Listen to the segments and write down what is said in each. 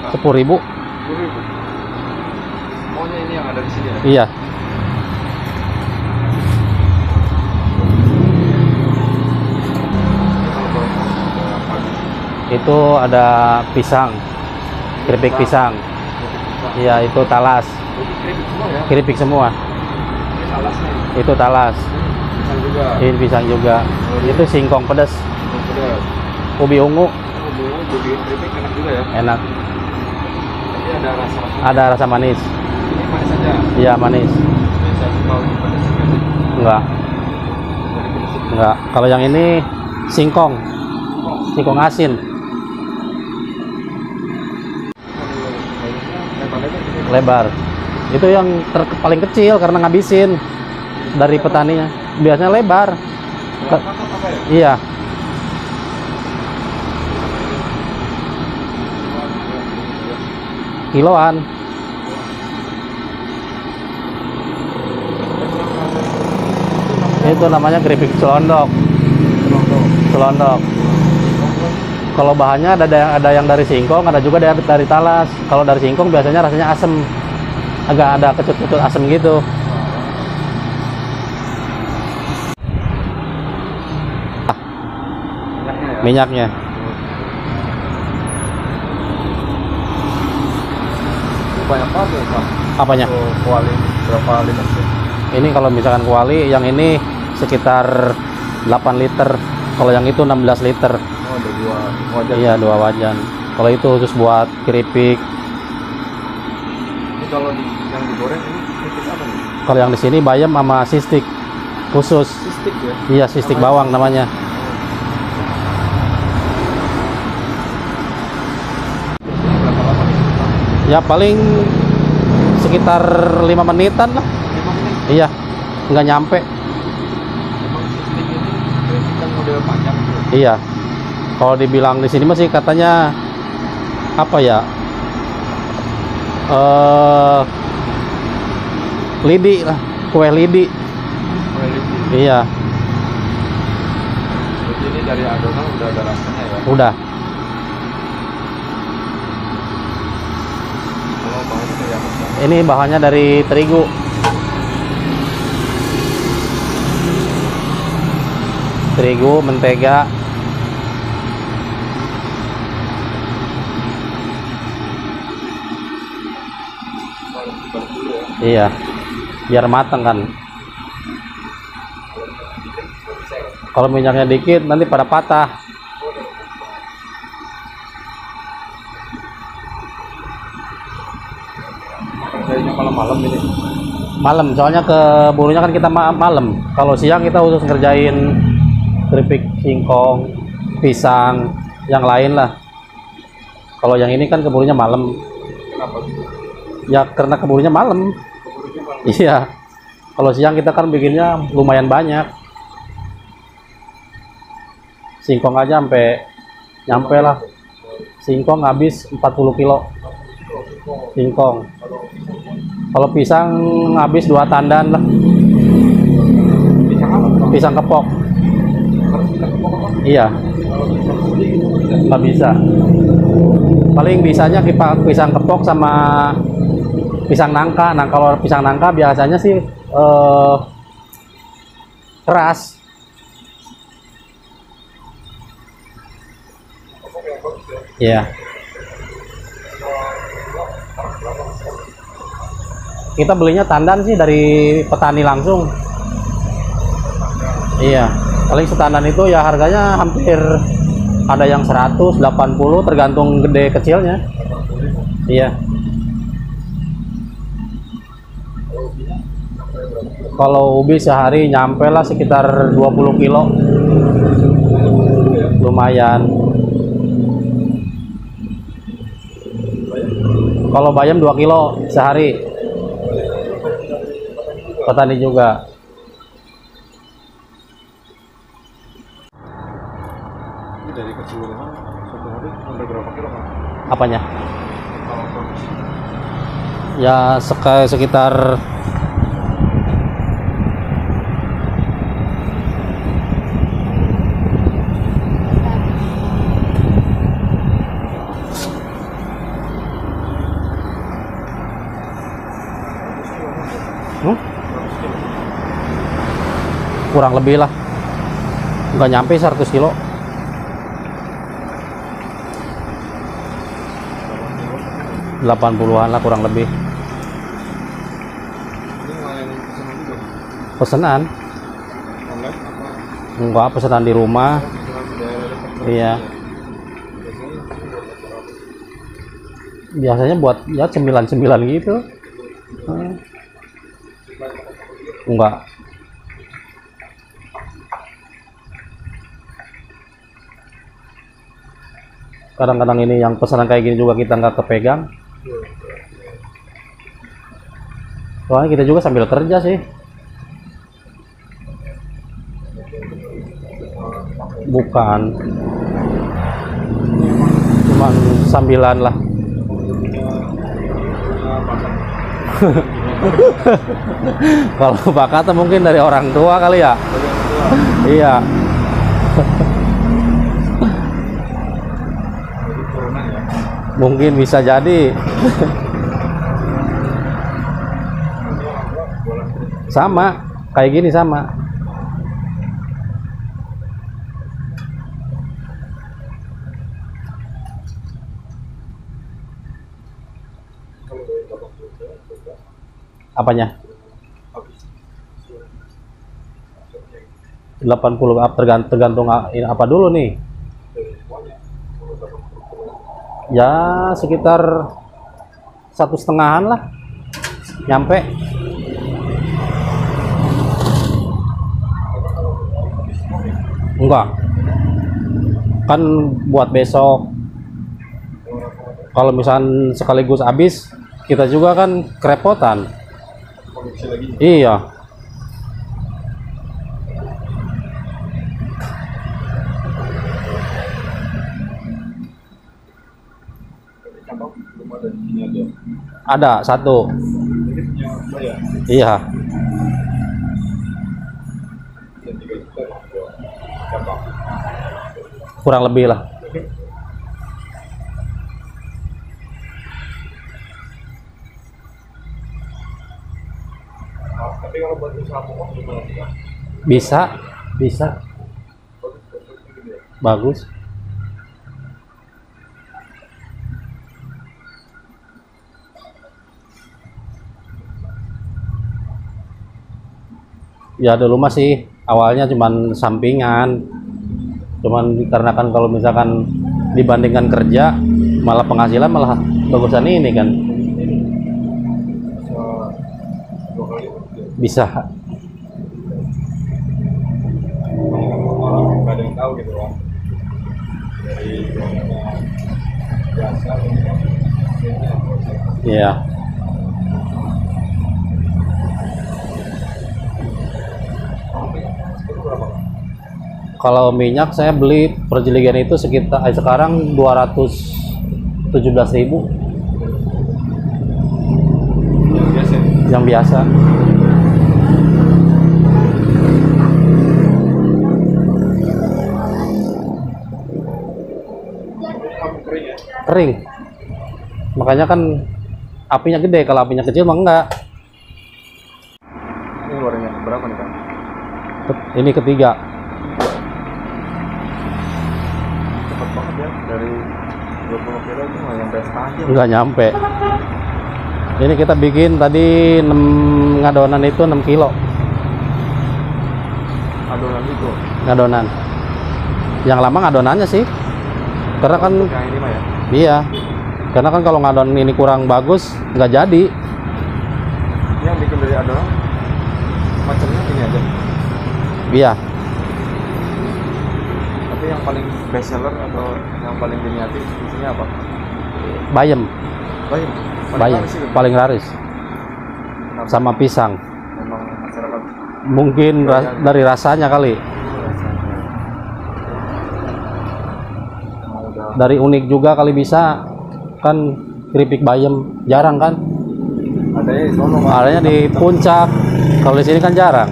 10.000. 10.000. Maunya ini yang ada di sini ya? Iya. Itu ada pisang, keripik pisang. Iya, itu talas. Keripik semua ya? Keripik semua. Ini talasnya. Itu talas. Pisang juga. Ini pisang juga. Itu singkong pedas. Pedas. Ubi ungu. Jadi keripik enak juga ya? Enak. Tapi ada rasa. Ada rasa manis. Ini manis aja. Iya, manis. Biasa kalau di pedas ini. Enggak. Enggak. Kalau yang ini singkong. Singkong asin. Lebar. Itu yang paling kecil karena ngabisin dari petaninya. Biasanya lebar. Iya. Kiloan. Itu namanya keripik selondok. Selondok. Kalau bahannya ada yang dari singkong, ada juga dari talas. Kalau dari singkong biasanya rasanya asem, agak ada kecut-kecut asem gitu. Minyaknya. Banyak banget ya, Pak. Apanya? Kuali berapa liter sih? Ini kalau misalkan kuali, yang ini sekitar 8 liter. Kalau yang itu 16 liter. Oh, ada 2 wajan. Iya, 2 wajan. Kalau itu khusus buat keripik. Ini kalau yang digoreng ini keripik apa nih? Kalau yang di sini bayam sama sistik khusus. Sistik ya? Iya, sistik bawang namanya. Berapa lama nih? Ya paling sekitar 5 menitan lah. 5 menit. Iya, nggak nyampe. Emang sistik ini keripik yang model panjang gitu. Iya. Kalau dibilang di sini masih katanya apa ya? Lidi lah, kue lidi. Kuali. Iya, Jadi ini dari adonan udah ada rasanya ya? udah. Kalau bahannya dari apa? Ini bahannya dari terigu. Terigu, mentega. Balik dulu ya. Iya, biar matang kan. Kalau minyaknya dikit nanti pada patah. Kerjanya malam-malam ini. Malam, soalnya ke burunya kan kita malam. Kalau siang kita khusus ngerjain keripik singkong, pisang, yang lain lah. Kalau yang ini kan keburunya malam. Kenapa? Ya karena keburunya malam. Iya. Kalau siang kita kan bikinnya lumayan banyak. Singkong aja sampai nyampe lah. Singkong habis 40 kilo. Singkong. Kalau pisang habis 2 tandan lah. Pisang apa? Pisang kepok. Harus kita kepok apa? Iya, nggak bisa. Paling bisanya pisang kepok sama pisang nangka. Nah kalau pisang nangka biasanya sih keras. Iya. Kita belinya tandan sih dari petani langsung. Iya. Paling setandan itu ya harganya hampir ada yang 100, 80 tergantung gede kecilnya. Iya. Kalau ubi sehari nyampe lah sekitar 20 kilo. Lumayan. Kalau bayam 2 kilo sehari. Petani juga. Ini dari keseluruhan satu hari sampai berapa kilo, Pak? Apanya? Kalau produksi Ya sekitar kurang lebih lah, nggak nyampe 100 kilo. Delapan puluhan lah kurang lebih. Ini ngelayan pesanan juga. Pesanan? Online apa? Enggak, pesanan di rumah. Pesanan di daerah dekat. Iya. Biasanya buat acara. Biasanya buat ya cemilan-cemilan gitu. Enggak. Kadang-kadang ini yang pesanan kayak gini juga kita nggak kepegang. Soalnya kita juga sambil kerja sih. Bukan. Cuman sambilan lah. Kalau bakat mungkin dari orang tua kali ya. Iya. Mungkin bisa jadi. Sama, kayak gini sama. Apanya? 80 tergantung apa dulu nih. Ya sekitar 1,5-an lah nyampe. Enggak, kan buat besok. Kalau misalnya sekaligus habis, kita juga kan kerepotan. Produksi lagi. Iya. Cabang belum ada di sini aja. Ada satu. Ini punya saya. Iya. Yang 3 juta buat cabang. Kurang lebih lah. Tapi kalau buat usaha pokok gimana sih? Bisa, bisa. Bagus. Ya dulu masih awalnya cuman sampingan, cuman dikarenakan kalau misalkan dibandingkan kerja malah penghasilan malah bagusan ini kan. Bisa 2 kali kerja. Bisa. Orang nggak ada yang tahu gitu kan. Dari jualannya biasa Iya. itu berapa? Kalau minyak saya beli per jeligen itu sekitar sekarang 217.000 Yang biasa. yang biasa. Kamu kering ya? Kering. Makanya kan apinya gede, kalau apinya kecil mah enggak. Ini gorengnya berapa nih kan? Ini ketiga. Cepet banget ya, dari 20 kilo itu nggak nyampe setengah jam. Enggak nyampe. Ini kita bikin tadi 6 ngadonan itu 6 kilo Adonan itu. ngadonan. Yang lama ngadonannya sih. Karena kan Yang ini mah ya. iya. Karena kan kalau ngadon ini kurang bagus nggak jadi. Ini yang bikin dari adonan macamnya ini aja. Iya. Tapi yang paling best seller atau yang paling diniati isinya apa? Bayam, Bayam. bayam laris itu. paling laris. Kenapa? Sama pisang. Memang masyarakat Mungkin dari rasanya kali. mau udah Dari unik juga kali bisa. Kan keripik bayam jarang kan? adanya di sono Pak. Adanya di puncak. Kalau di sini kan jarang.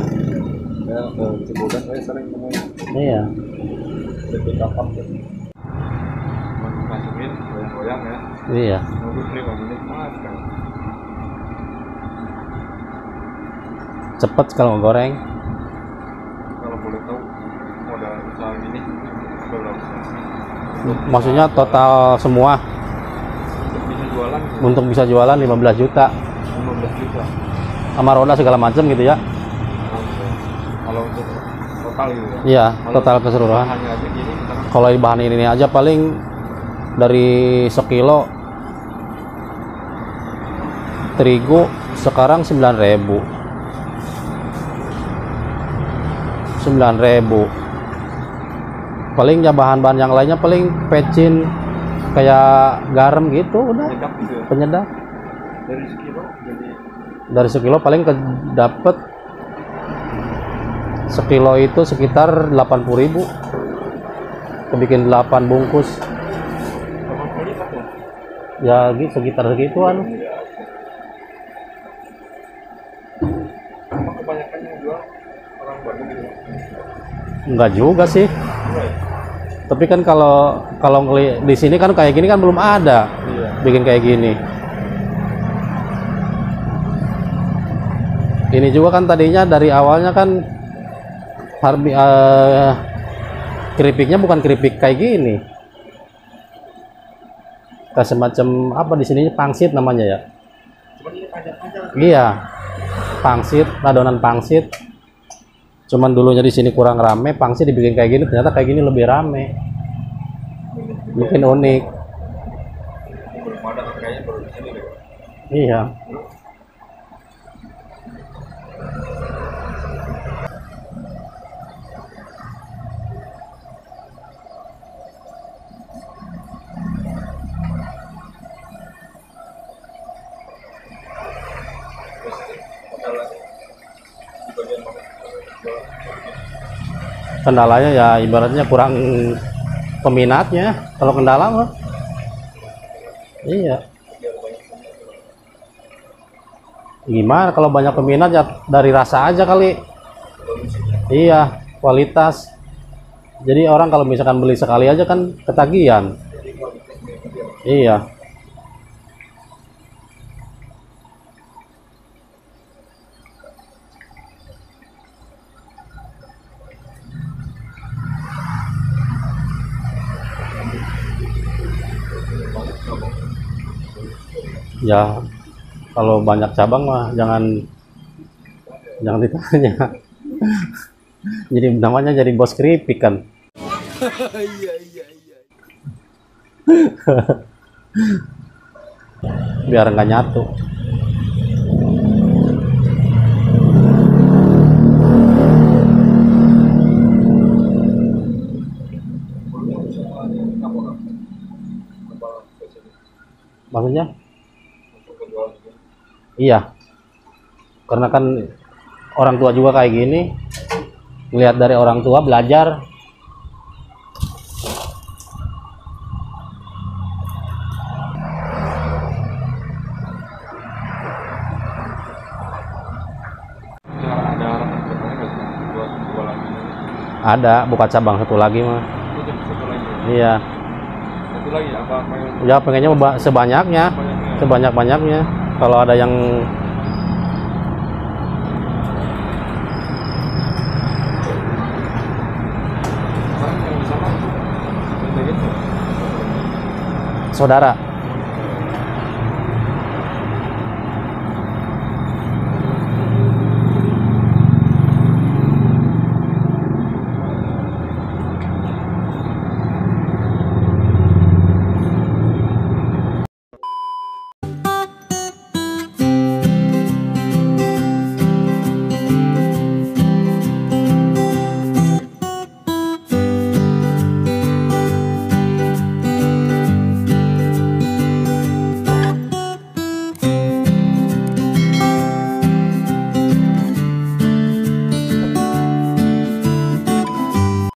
Ya, di Cibodas saya sering nemuin Iya. keripik kakap ya. Masukin goyang-goyang ya. Iya. Nunggu 5 menit mas kan. Cepet kalau goreng. Maksudnya total semua untuk bisa jualan gitu. untuk bisa jualan 15 juta 15 juta. sama roda segala macam gitu ya. Oke. Kalau untuk total gitu ya. Iya, Kalau total keseluruhan. bahannya aja gini misalkan Kalau bahan ini aja paling dari sekilo terigu sekarang 9.000. 9.000. Paling ya bahan-bahan yang lainnya paling pecin kayak garam gitu udah penyedap gitu ya. penyedap. Dari sekilo jadi Dari sekilo paling dapet sekilo itu sekitar 80.000. Kebikin 8 bungkus. berapa kali lipat ya? Ya sekitar segituan. Emang kebanyakan yang jual orang Bandung gitu. Enggak juga sih. Enggak ya? Tapi kan kalau di sini kan kayak gini kan belum ada Iya. bikin kayak gini. Ini juga kan tadinya dari awalnya kan keripiknya bukan keripik kayak gini. Kayak semacam apa di sini pangsit namanya ya. Cuman ini panjang-panjang. Iya. Pangsit, adonan pangsit. Cuman dulunya di sini kurang rame, pangsit dibikin kayak gini, ternyata kayak gini lebih rame. Bikin unik. Belum ada kayaknya baru di sini deh. Iya. Terus kendala di bagian mana? Kendalanya ya ibaratnya kurang peminatnya kalau kendala mah. Iya. Gimana kalau banyak peminat ya dari rasa aja kali. Iya, kualitas. Jadi orang kalau misalkan beli sekali aja kan ketagihan. Iya. Ya, kalau banyak cabang mah jangan ditanya. Jadi namanya jadi bos keripik kan. Biar nggak nyatu. Maksudnya? Iya, karena kan orang tua juga kayak gini, lihat dari orang tua belajar. Ada harapan kedepannya nggak sih buat jualan ini? Ada buka cabang satu lagi mah. Itu jadi satu lagi. Iya, Satu lagi apa yang ya pengennya sebanyaknya, banyaknya? sebanyak-banyaknya. Kalau ada yang Sekarang yang di sana yang bagian tuh. saudara